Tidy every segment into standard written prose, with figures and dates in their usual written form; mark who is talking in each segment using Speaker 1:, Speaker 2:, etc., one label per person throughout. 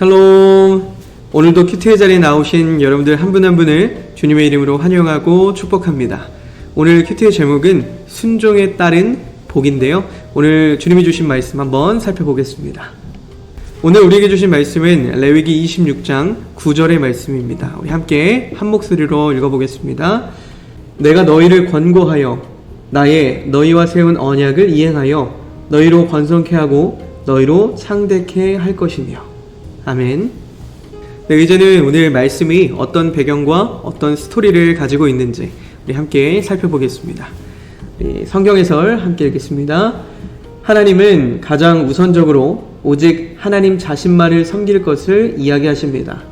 Speaker 1: 샬롬. 오늘도 큐티의 자리에 나오신 여러분들 한 분 한 분을 주님의 이름으로 환영하고 축복합니다. 오늘 큐티의 제목은 순종에 따른 복인데요. 오늘 주님이 주신 말씀 한번 살펴보겠습니다. 오늘 우리에게 주신 말씀은 레위기 26장 9절의 말씀입니다. 우리 함께 한 목소리로 읽어보겠습니다. 내가 너희를 권고하여 너희와 세운 언약을 이행하여 너희로 번성케 하고 너희로 창대케 할 것이며. 아멘. 네, 이제는 오늘 말씀이 어떤 배경과 어떤 스토리를 가지고 있는지 우리 함께 살펴보겠습니다. 성경 해설 함께 읽겠습니다. 하나님은 가장 우선적으로 오직 하나님 자신만을 섬길 것을 이야기하십니다.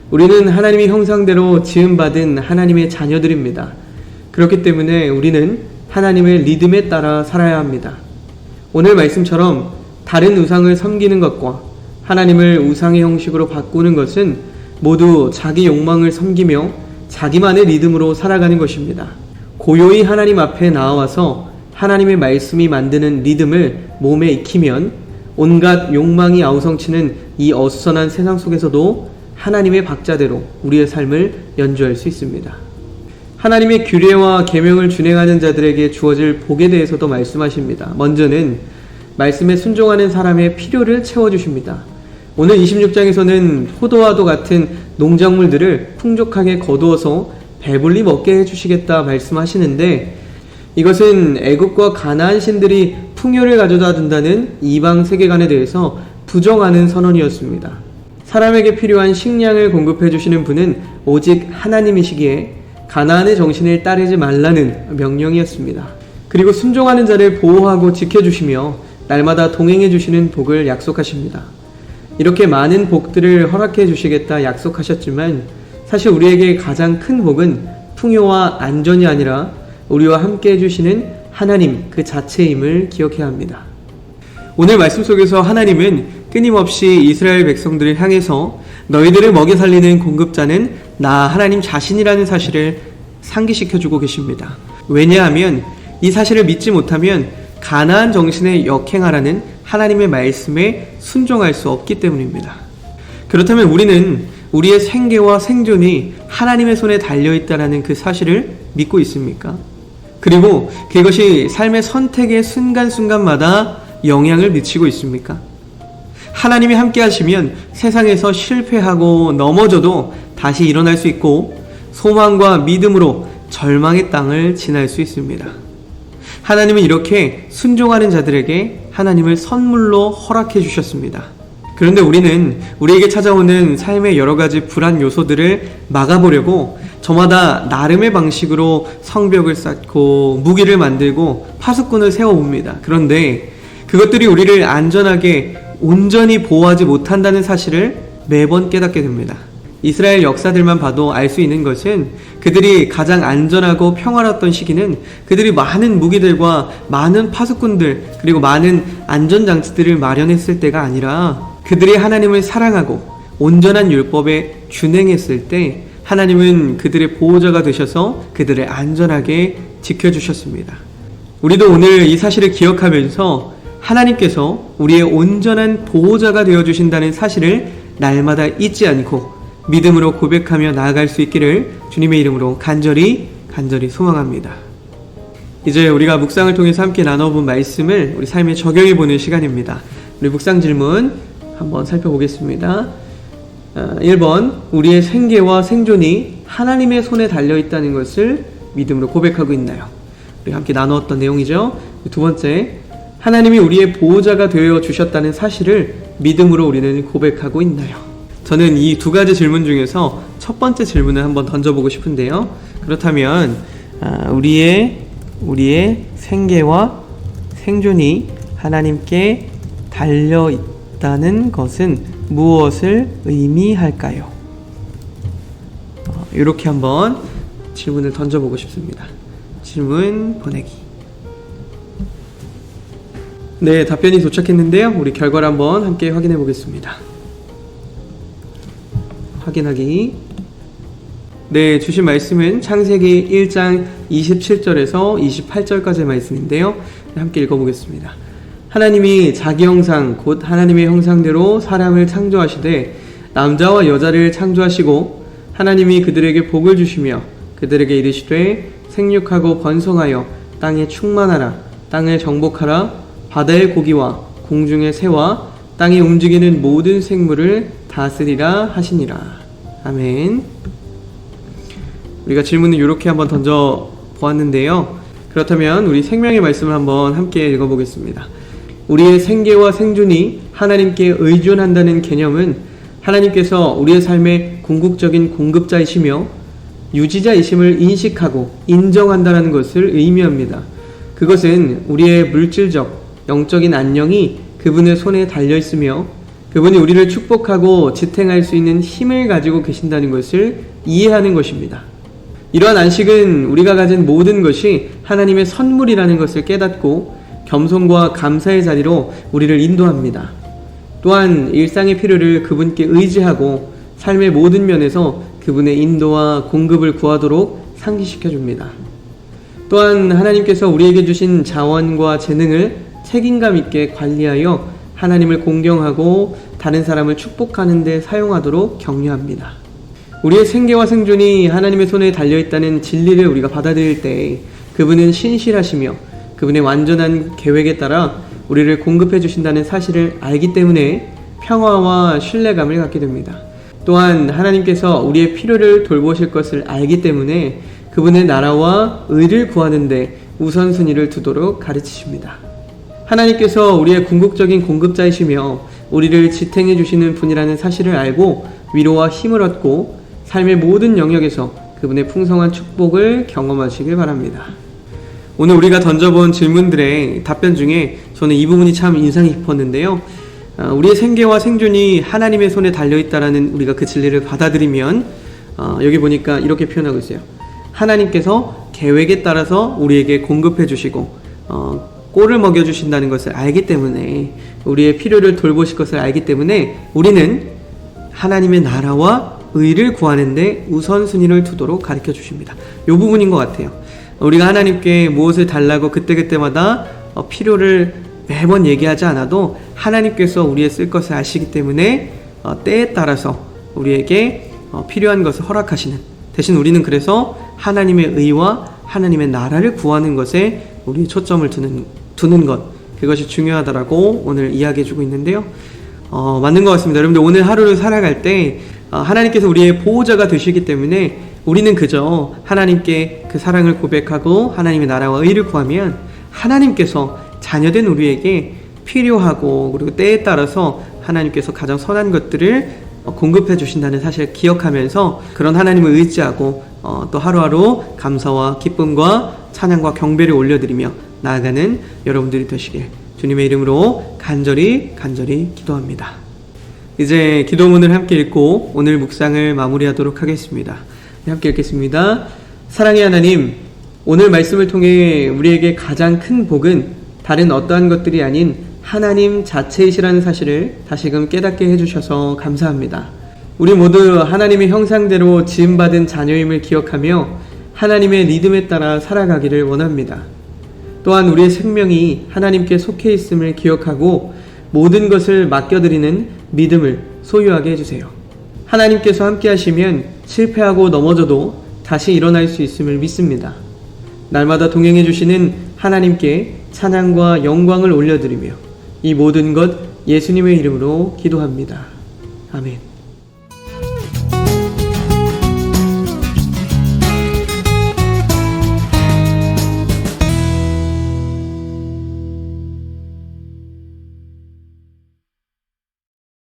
Speaker 1: 우리는 하나님의 형상대로 지음받은 하나님의 자녀들입니다. 그렇기 때문에 우리는 하나님의 리듬에 따라 살아야 합니다. 오늘 말씀처럼 다른 우상을 섬기는 것과 하나님을 우상의 형식으로 바꾸는 것은 모두 자기 욕망을 섬기며 자기만의 리듬으로 살아가는 것입니다. 고요히 하나님 앞에 나와서 하나님의 말씀이 만드는 리듬을 몸에 익히면 온갖 욕망이 아우성치는 이 어수선한 세상 속에서도 하나님의 박자대로 우리의 삶을 연주할 수 있습니다. 하나님의 규례와 계명을 준행하는 자들에게 주어질 복에 대해서도 말씀하십니다. 먼저는 말씀에 순종하는 사람의 필요를 채워주십니다. 오늘 26장에서는 포도와도 같은 농작물들을 풍족하게 거두어서 배불리 먹게 해주시겠다 말씀하시는데, 이것은 애국과 가나안 신들이 풍요를 가져다 준다는 이방 세계관에 대해서 부정하는 선언이었습니다. 사람에게 필요한 식량을 공급해 주시는 분은 오직 하나님이시기에 가나안의 정신을 따르지 말라는 명령이었습니다. 그리고 순종하는 자를 보호하고 지켜주시며 날마다 동행해 주시는 복을 약속하십니다. 이렇게 많은 복들을 허락해 주시겠다 약속하셨지만 사실 우리에게 가장 큰 복은 풍요와 안전이 아니라 우리와 함께 해주시는 하나님 그 자체임을 기억해야 합니다. 오늘 말씀 속에서 하나님은 끊임없이 이스라엘 백성들을 향해서 너희들을 먹여 살리는 공급자는 나 하나님 자신이라는 사실을 상기시켜주고 계십니다. 왜냐하면 이 사실을 믿지 못하면 가나안 정신에 역행하라는 하나님의 말씀에 순종할 수 없기 때문입니다. 그렇다면 우리는 우리의 생계와 생존이 하나님의 손에 달려있다는 그 사실을 믿고 있습니까? 그리고 그것이 삶의 선택의 순간순간마다 영향을 미치고 있습니까? 하나님이 함께 하시면 세상에서 실패하고 넘어져도 다시 일어날 수 있고 소망과 믿음으로 절망의 땅을 지날 수 있습니다. 하나님은 이렇게 순종하는 자들에게 하나님을 선물로 허락해 주셨습니다. 그런데 우리는 우리에게 찾아오는 삶의 여러 가지 불안 요소들을 막아보려고 저마다 나름의 방식으로 성벽을 쌓고 무기를 만들고 파수꾼을 세워봅니다. 그런데 그것들이 우리를 안전하게 온전히 보호하지 못한다는 사실을 매번 깨닫게 됩니다. 이스라엘 역사들만 봐도 알 수 있는 것은 그들이 가장 안전하고 평화로웠던 시기는 그들이 많은 무기들과 많은 파수꾼들 그리고 많은 안전장치들을 마련했을 때가 아니라 그들이 하나님을 사랑하고 온전한 율법에 준행했을 때 하나님은 그들의 보호자가 되셔서 그들을 안전하게 지켜주셨습니다. 우리도 오늘 이 사실을 기억하면서 하나님께서 우리의 온전한 보호자가 되어주신다는 사실을 날마다 잊지 않고 믿음으로 고백하며 나아갈 수 있기를 주님의 이름으로 간절히 소망합니다. 이제 우리가 묵상을 통해서 함께 나눠본 말씀을 우리 삶에 적용해 보는 시간입니다. 우리 묵상 질문 한번 살펴보겠습니다. 1번, 우리의 생계와 생존이 하나님의 손에 달려있다는 것을 믿음으로 고백하고 있나요? 우리 함께 나누었던 내용이죠. 두 번째, 하나님이 우리의 보호자가 되어 주셨다는 사실을 믿음으로 우리는 고백하고 있나요? 저는 이 두 가지 질문 중에서 첫 번째 질문을 한번 던져보고 싶은데요. 그렇다면 우리의 생계와 생존이 하나님께 달려있다는 것은 무엇을 의미할까요? 이렇게 한번 질문을 던져보고 싶습니다. 질문 보내기. 네, 답변이 도착했는데요. 우리 결과를 한번 함께 확인해 보겠습니다. 확인하기. 네, 주신 말씀은 창세기 1장 27절에서 28절까지의 말씀인데요. 함께 읽어보겠습니다. 하나님이 자기 형상 곧 하나님의 형상대로 사람을 창조하시되 남자와 여자를 창조하시고 하나님이 그들에게 복을 주시며 그들에게 이르시되 생육하고 번성하여 땅에 충만하라. 땅을 정복하라. 바다의 고기와 공중의 새와 땅에 움직이는 모든 생물을 다스리라 하시니라. 아멘. 우리가 질문을 이렇게 한번 던져 보았는데요. 그렇다면 우리 생명의 말씀을 한번 함께 읽어보겠습니다. 우리의 생계와 생존이 하나님께 의존한다는 개념은 하나님께서 우리의 삶의 궁극적인 공급자이시며 유지자이심을 인식하고 인정한다는 것을 의미합니다. 그것은 우리의 물질적, 영적인 안녕이 그분의 손에 달려있으며 그분이 우리를 축복하고 지탱할 수 있는 힘을 가지고 계신다는 것을 이해하는 것입니다. 이러한 안식은 우리가 가진 모든 것이 하나님의 선물이라는 것을 깨닫고 겸손과 감사의 자리로 우리를 인도합니다. 또한 일상의 필요를 그분께 의지하고 삶의 모든 면에서 그분의 인도와 공급을 구하도록 상기시켜줍니다. 또한 하나님께서 우리에게 주신 자원과 재능을 책임감 있게 관리하여 하나님을 공경하고 다른 사람을 축복하는 데 사용하도록 격려합니다. 우리의 생계와 생존이 하나님의 손에 달려있다는 진리를 우리가 받아들일 때 그분은 신실하시며 그분의 완전한 계획에 따라 우리를 공급해 주신다는 사실을 알기 때문에 평화와 신뢰감을 갖게 됩니다. 또한 하나님께서 우리의 필요를 돌보실 것을 알기 때문에 그분의 나라와 의를 구하는 데 우선순위를 두도록 가르치십니다. 하나님께서 우리의 궁극적인 공급자이시며 우리를 지탱해 주시는 분이라는 사실을 알고 위로와 힘을 얻고 삶의 모든 영역에서 그분의 풍성한 축복을 경험하시길 바랍니다. 오늘 우리가 던져본 질문들의 답변 중에 저는 이 부분이 참 인상이 깊었는데요. 우리의 생계와 생존이 하나님의 손에 달려있다라는 우리가 그 진리를 받아들이면 여기 보니까 이렇게 표현하고 있어요. 하나님께서 계획에 따라서 우리에게 공급해 주시고 꼴을 먹여주신다는 것을 알기 때문에 우리의 필요를 돌보실 것을 알기 때문에 우리는 하나님의 나라와 의를 구하는 데 우선순위를 두도록 가르쳐 주십니다. 이 부분인 것 같아요. 우리가 하나님께 무엇을 달라고 그때그때마다 필요를 매번 얘기하지 않아도 하나님께서 우리의 쓸 것을 아시기 때문에 때에 따라서 우리에게 필요한 것을 허락하시는, 대신 우리는 그래서 하나님의 의와 하나님의 나라를 구하는 것에 우리 초점을 두는 것, 그것이 중요하다라고 오늘 이야기해주고 있는데요. 맞는 것 같습니다. 여러분들 오늘 하루를 살아갈 때 하나님께서 우리의 보호자가 되시기 때문에 우리는 그저 하나님께 그 사랑을 고백하고 하나님의 나라와 의를 구하면 하나님께서 자녀된 우리에게 필요하고 그리고 때에 따라서 하나님께서 가장 선한 것들을 공급해 주신다는 사실을 기억하면서 그런 하나님을 의지하고 또 하루하루 감사와 기쁨과 찬양과 경배를 올려드리며 나아가는 여러분들이 되시길 주님의 이름으로 간절히 기도합니다. 이제 기도문을 함께 읽고 오늘 묵상을 마무리하도록 하겠습니다. 함께 읽겠습니다. 사랑의 하나님, 오늘 말씀을 통해 우리에게 가장 큰 복은 다른 어떠한 것들이 아닌 하나님 자체이시라는 사실을 다시금 깨닫게 해주셔서 감사합니다. 우리 모두 하나님의 형상대로 지음받은 자녀임을 기억하며 하나님의 리듬에 따라 살아가기를 원합니다. 또한 우리의 생명이 하나님께 속해 있음을 기억하고 모든 것을 맡겨드리는 믿음을 소유하게 해주세요. 하나님께서 함께 하시면 실패하고 넘어져도 다시 일어날 수 있음을 믿습니다. 날마다 동행해 주시는 하나님께 찬양과 영광을 올려드리며 이 모든 것 예수님의 이름으로 기도합니다. 아멘.